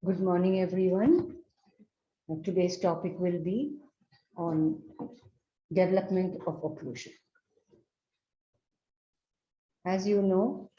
Good morning, everyone. Today's topic will be on development of occlusion. As you know,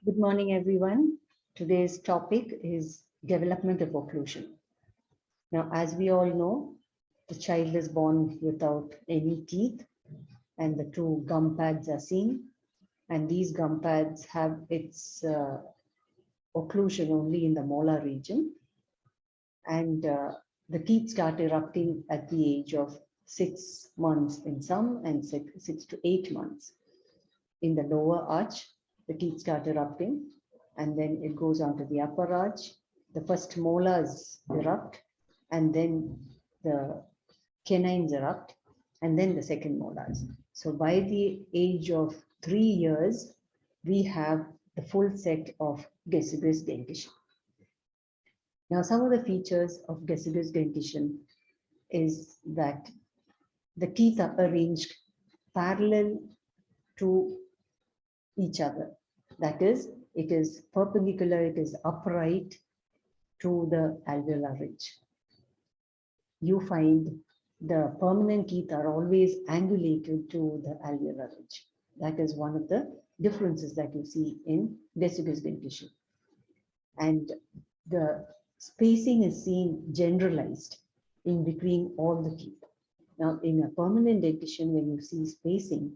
good morning, everyone. Today's topic is development of occlusion. Now, as we all know, the child is born without any teeth, and the two gum pads are seen. And these gum pads have its occlusion only in the molar region. And the teeth start erupting at the age of 6 months in some and 6 to 8 months. In the lower arch, the teeth start erupting, and then it goes on to the upper arch. The first molars erupt, and then the canines erupt, and then the second molars. So by the age of 3 years, we have the full set of deciduous dentition. Now, some of the features of deciduous dentition is that the teeth are arranged parallel to each other. That is, it is perpendicular, it is upright to the alveolar ridge. You find the permanent teeth are always angulated to the alveolar ridge. That is one of the differences that you see in deciduous dentition. And the spacing is seen generalized in between all the teeth. Now, in a permanent dentition, when you see spacing,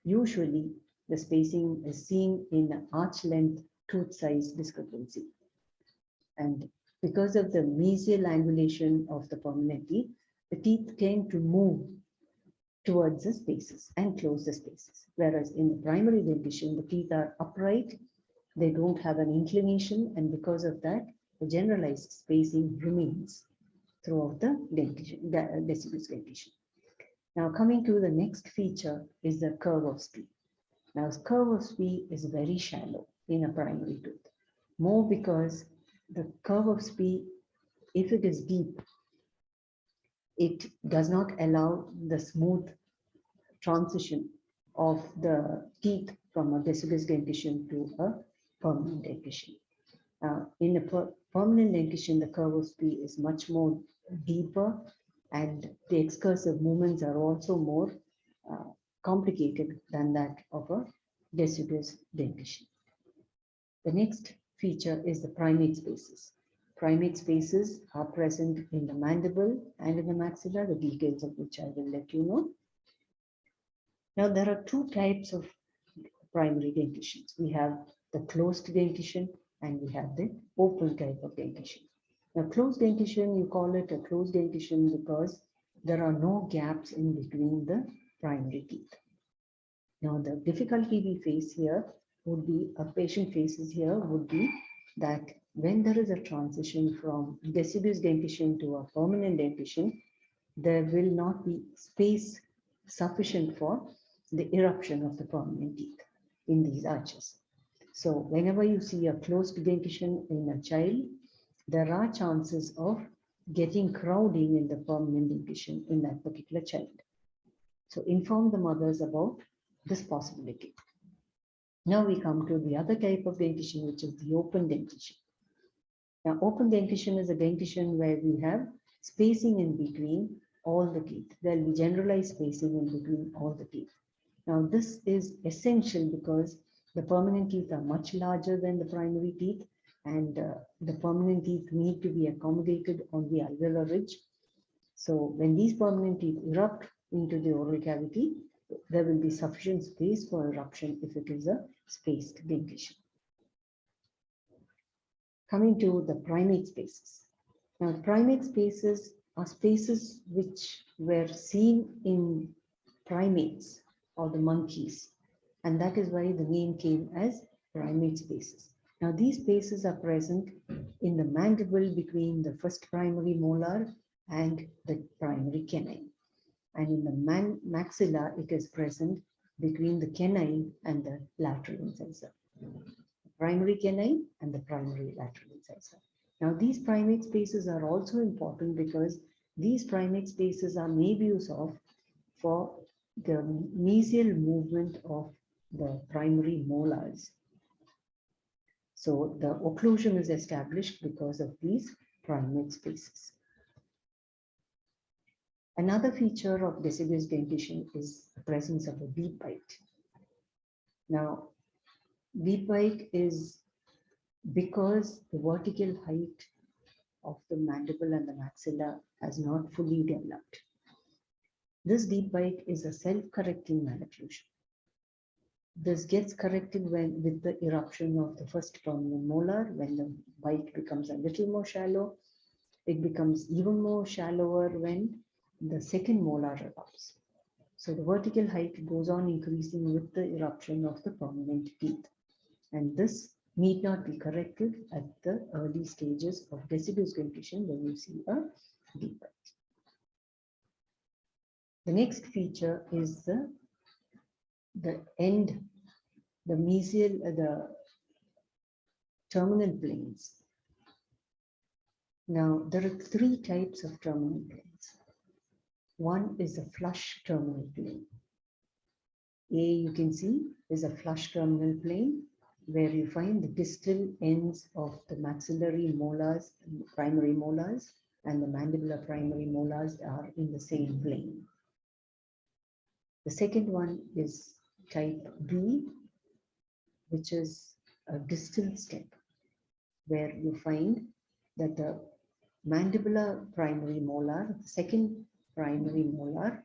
usually the spacing is seen in arch length tooth size discrepancy. And because of the mesial angulation of the permanent teeth, the teeth tend to move towards the spaces and close the spaces. Whereas in the primary dentition, the teeth are upright, they don't have an inclination, and because of that, the generalized spacing remains throughout the dentition, deciduous dentition. Now, coming to the next feature is the curve of spee. Now, the curve of spee is very shallow in a primary tooth, more because the curve of spee, if it is deep, it does not allow the smooth transition of the teeth from a deciduous dentition to a permanent dentition. In a permanent dentition, the curve of spee is much more deeper, and the excursive movements are also more complicated than that of a deciduous dentition. The next feature is the primate spaces. Primate spaces are present in the mandible and in the maxilla, the details of which I will let you know. Now, there are two types of primary dentitions. We have the closed dentition and we have the open type of dentition. Now, closed dentition, you call it a closed dentition because there are no gaps in between the primary teeth. Now, the difficulty we face here would be, a patient faces here would be that when there is a transition from deciduous dentition to a permanent dentition, there will not be space sufficient for the eruption of the permanent teeth in these arches. So whenever you see a closed dentition in a child, there are chances of getting crowding in the permanent dentition in that particular child. So inform the mothers about this possibility. Now we come to the other type of dentition, which is the open dentition. Now, open dentition is a dentition where we have spacing in between all the teeth. There will be generalized spacing in between all the teeth. Now, this is essential because the permanent teeth are much larger than the primary teeth, and the permanent teeth need to be accommodated on the alveolar ridge. So when these permanent teeth erupt into the oral cavity, there will be sufficient space for eruption if it is a spaced dentition. Coming to the primate spaces. Now, primate spaces are spaces which were seen in primates or the monkeys, and that is why the name came as primate spaces. Now, these spaces are present in the mandible between the first primary molar and the primary canine. And in the maxilla, it is present between the canine and the lateral incisor. Primary canine and the primary lateral incisor. Now, these primate spaces are also important because these primate spaces are made use of for the mesial movement of the primary molars. So the occlusion is established because of these primate spaces. Another feature of deciduous dentition is the presence of a deep bite. Now, deep bite is because the vertical height of the mandible and the maxilla has not fully developed. This deep bite is a self-correcting malocclusion. This gets corrected with the eruption of the first prominent molar. When the bite becomes a little more shallow, it becomes even more shallower when the second molar erupts. So the vertical height goes on increasing with the eruption of the prominent teeth. And this need not be corrected at the early stages of deciduous dentition when you see a deep bite. The next feature is the end, the mesial, the terminal planes. Now, there are three types of terminal planes. One is a flush terminal plane. You can see is a flush terminal plane where you find the distal ends of the maxillary molars, primary molars, and the mandibular primary molars are in the same plane. The second one is type B, which is a distal step, where you find that the mandibular primary molar, the second primary molar,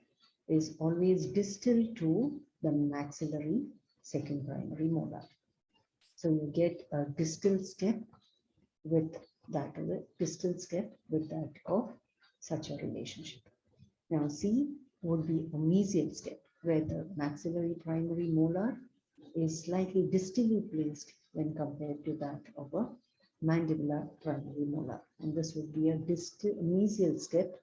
is always distal to the maxillary second primary molar. So you get a distal step with that of such a relationship. Now C would be a mesial step, where the maxillary primary molar is slightly distally placed when compared to that of a mandibular primary molar. And this would be a mesial step,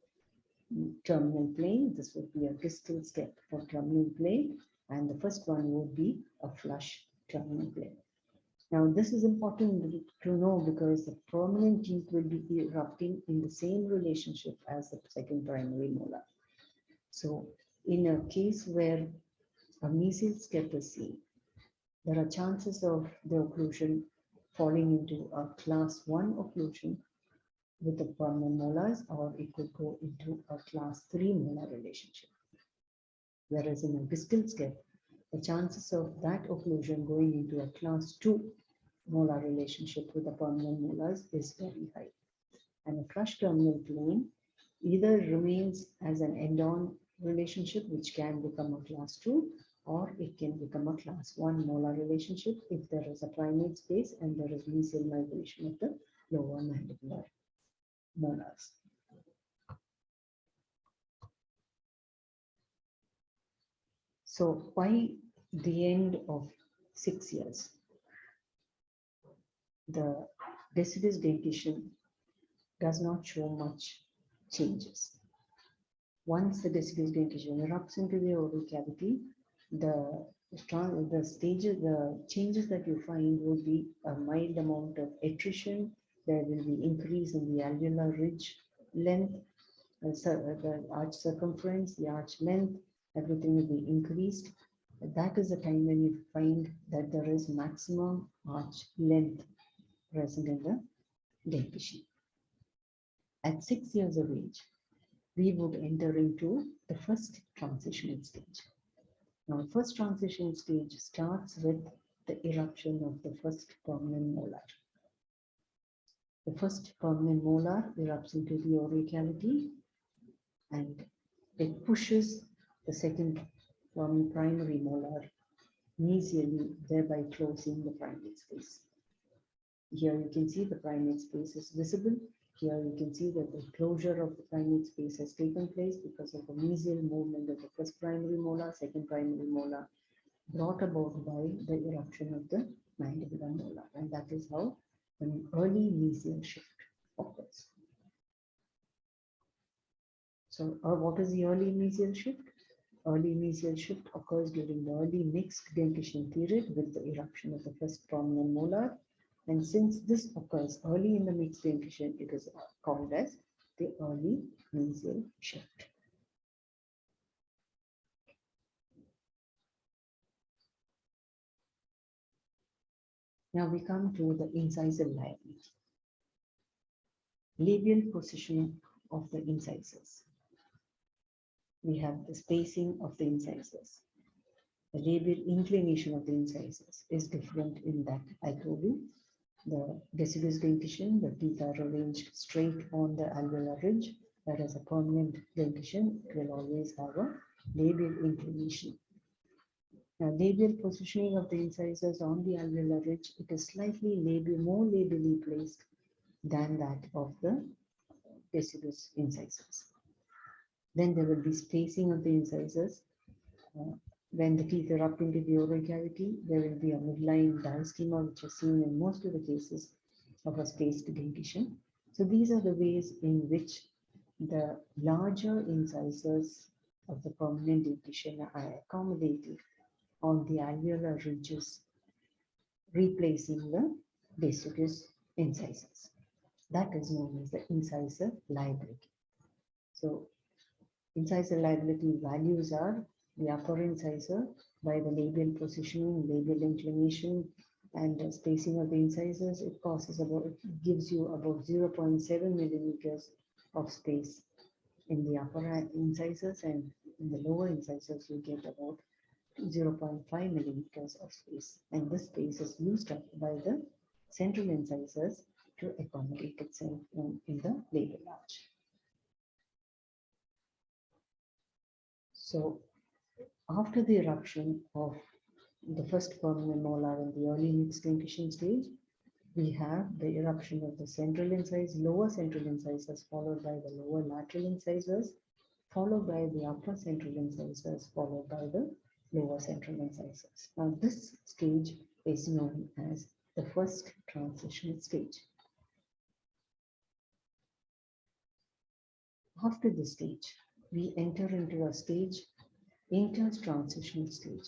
terminal plane. This would be a distal step for terminal plane. And the first one would be a flush terminal plane. Now, this is important to know because the prominent teeth will be erupting in the same relationship as the second primary molar. So, in a case where a mesial step is seen, there are chances of the occlusion falling into a class 1 occlusion with the prominent molars, or it could go into a class 3 molar relationship. Whereas in a distal step, the chances of that occlusion going into a class 2 molar relationship with the prominent molars is very high. And a flush terminal plane either remains as an end-on relationship, which can become a class 2, or it can become a class 1 molar relationship if there is a primate space and there is mesial migration of the lower mandibular molars. So by the end of 6 years, the deciduous dentition does not show much changes. Once the deciduous dentition erupts into the oral cavity, the changes that you find will be a mild amount of attrition. There will be increase in the alveolar ridge length, the arch circumference, the arch length, everything will be increased. That is the time when you find that there is maximum arch length present in the dentition. At 6 years of age, we would enter into the first transitional stage. Now, first transition stage starts with the eruption of the first prominent molar. The first prominent molar erupts into the oral cavity and it pushes the second primary molar mesially, thereby closing the primate space. Here you can see the primate space is visible. Here you can see that the closure of the primate space has taken place because of the mesial movement of the first primary molar, second primary molar, brought about by the eruption of the mandibular molar, and that is how an early mesial shift occurs. So what is the early mesial shift? Early mesial shift occurs during the early mixed dentition period with the eruption of the first prominent molar. And since this occurs early in the mixed dentition, it is called as the early mesial shift. Now we come to the incisal liability. Labial positioning of the incisors. We have the spacing of the incisors. The labial inclination of the incisors is different in that I told you. The deciduous dentition, the teeth are arranged straight on the alveolar ridge, whereas a permanent dentition will always have a labial inclination. Now, labial positioning of the incisors on the alveolar ridge, it is slightly more labially placed than that of the deciduous incisors. Then there will be spacing of the incisors. When the teeth erupt into the oral cavity, there will be a midline diastema, which is seen in most of the cases of a spaced dentition. So these are the ways in which the larger incisors of the permanent dentition are accommodated on the alveolar ridges, replacing the deciduous incisors. That is known as the incisor liability. So incisor liability values are the upper incisor by the labial positioning, labial inclination, and spacing of the incisors. It gives you about 0.7 millimeters of space in the upper incisors, and in the lower incisors you get about 0.5 millimeters of space. And this space is used up by the central incisors to accommodate itself in the labial arch. So after the eruption of the first permanent molar in the early mixed dentition stage, we have the eruption of the central incisors, lower central incisors, followed by the lower lateral incisors, followed by the upper central incisors, followed by the lower central incisors. Now this stage is known as the first transitional stage. After this stage, we enter into a stage, inter-transitional stage.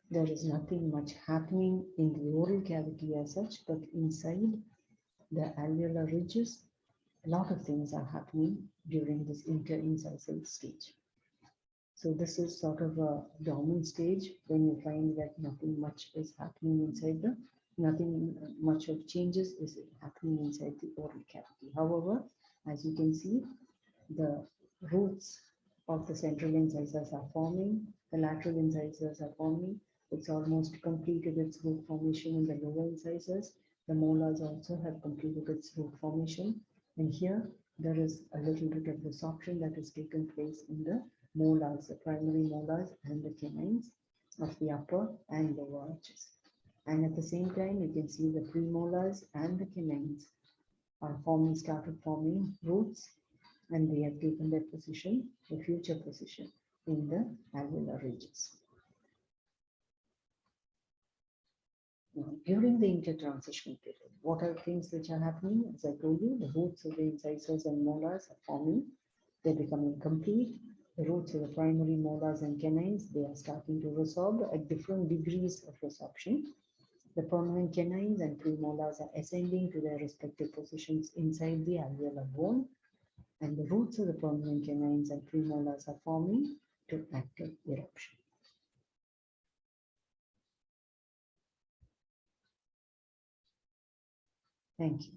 There is nothing much happening in the oral cavity as such, but inside the alveolar ridges, a lot of things are happening during this inter-incisal stage. So this is sort of a dormant stage when you find that nothing much is happening inside nothing much of changes is happening inside the oral cavity. However, as you can see, the roots of the central incisors are forming, the lateral incisors are forming. It's almost completed its root formation in the lower incisors. The molars also have completed its root formation. And here there is a little bit of resorption that has taken place in the molars, the primary molars and the canines of the upper and lower arches. And at the same time, you can see the premolars and the canines are started forming roots, and they have taken their position, the future position, in the alveolar ridges. Now, during the intertransitional period, what are things which are happening? As I told you, the roots of the incisors and molars are forming. They're becoming complete. The roots of the primary molars and canines, they are starting to resorb at different degrees of resorption. The permanent canines and premolars are ascending to their respective positions inside the alveolar bone, and the roots of the permanent canines and premolars are forming to active eruption. Thank you.